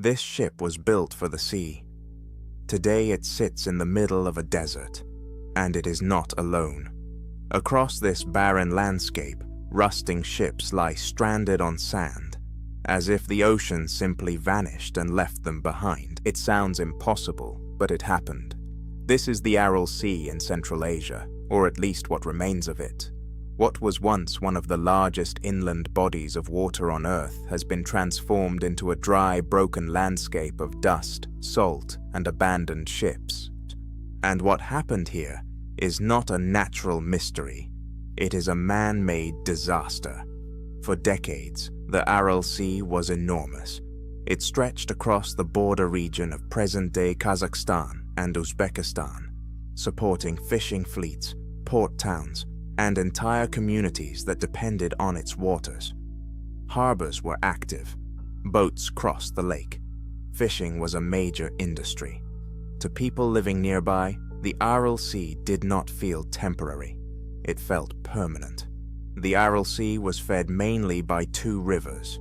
This ship was built for the sea. Today it sits in the middle of a desert, and it is not alone. Across this barren landscape, rusting ships lie stranded on sand, as if the ocean simply vanished and left them behind. It sounds impossible, but it happened. This is the Aral Sea in Central Asia, or at least what remains of it. What was once one of the largest inland bodies of water on Earth has been transformed into a dry, broken landscape of dust, salt, and abandoned ships. And what happened here is not a natural mystery. It is a man-made disaster. For decades, the Aral Sea was enormous. It stretched across the border region of present-day Kazakhstan and Uzbekistan, supporting fishing fleets, port towns, and entire communities that depended on its waters. Harbors were active. Boats crossed the lake. Fishing was a major industry. To people living nearby, the Aral Sea did not feel temporary. It felt permanent. The Aral Sea was fed mainly by two rivers,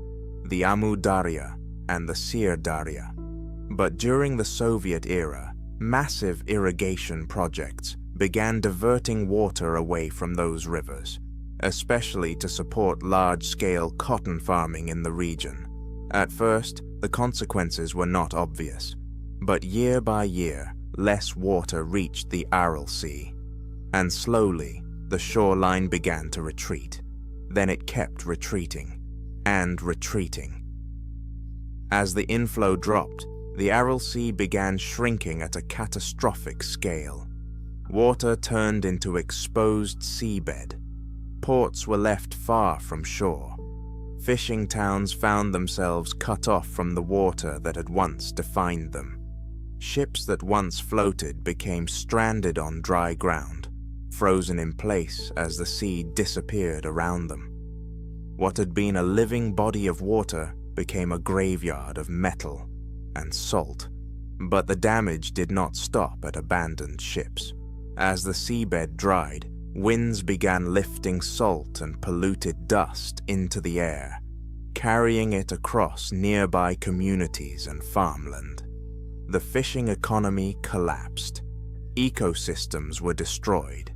the Amu Darya and the Sir Darya. But during the Soviet era, massive irrigation projects began diverting water away from those rivers, especially to support large-scale cotton farming in the region. At first, the consequences were not obvious, but year by year, less water reached the Aral Sea, and slowly, the shoreline began to retreat. Then it kept retreating, and retreating. As the inflow dropped, the Aral Sea began shrinking at a catastrophic scale. Water turned into exposed seabed. Ports were left far from shore. Fishing towns found themselves cut off from the water that had once defined them. Ships that once floated became stranded on dry ground, frozen in place as the sea disappeared around them. What had been a living body of water became a graveyard of metal and salt. But the damage did not stop at abandoned ships. As the seabed dried, winds began lifting salt and polluted dust into the air, carrying it across nearby communities and farmland. The fishing economy collapsed, ecosystems were destroyed,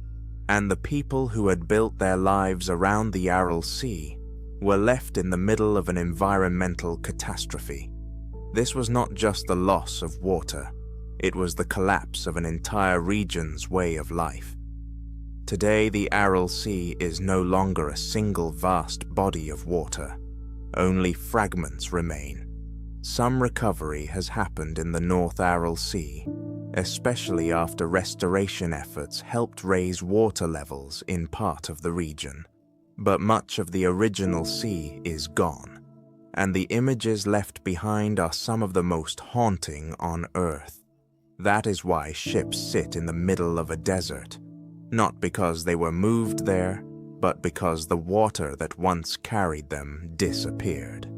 and the people who had built their lives around the Aral Sea were left in the middle of an environmental catastrophe. This was not just the loss of water, it was the collapse of an entire region's way of life. Today, the Aral Sea is no longer a single vast body of water. Only fragments remain. Some recovery has happened in the North Aral Sea, especially after restoration efforts helped raise water levels in part of the region. But much of the original sea is gone, and the images left behind are some of the most haunting on Earth. That is why ships sit in the middle of a desert, not because they were moved there, but because the water that once carried them disappeared.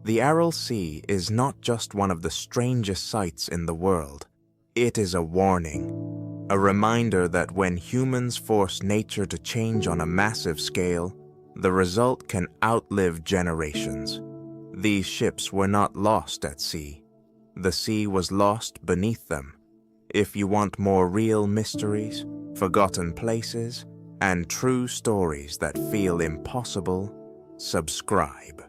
The Aral Sea is not just one of the strangest sights in the world. It is a warning, a reminder that when humans force nature to change on a massive scale, the result can outlive generations. These ships were not lost at sea. The sea was lost beneath them. If you want more real mysteries, forgotten places, and true stories that feel impossible, subscribe.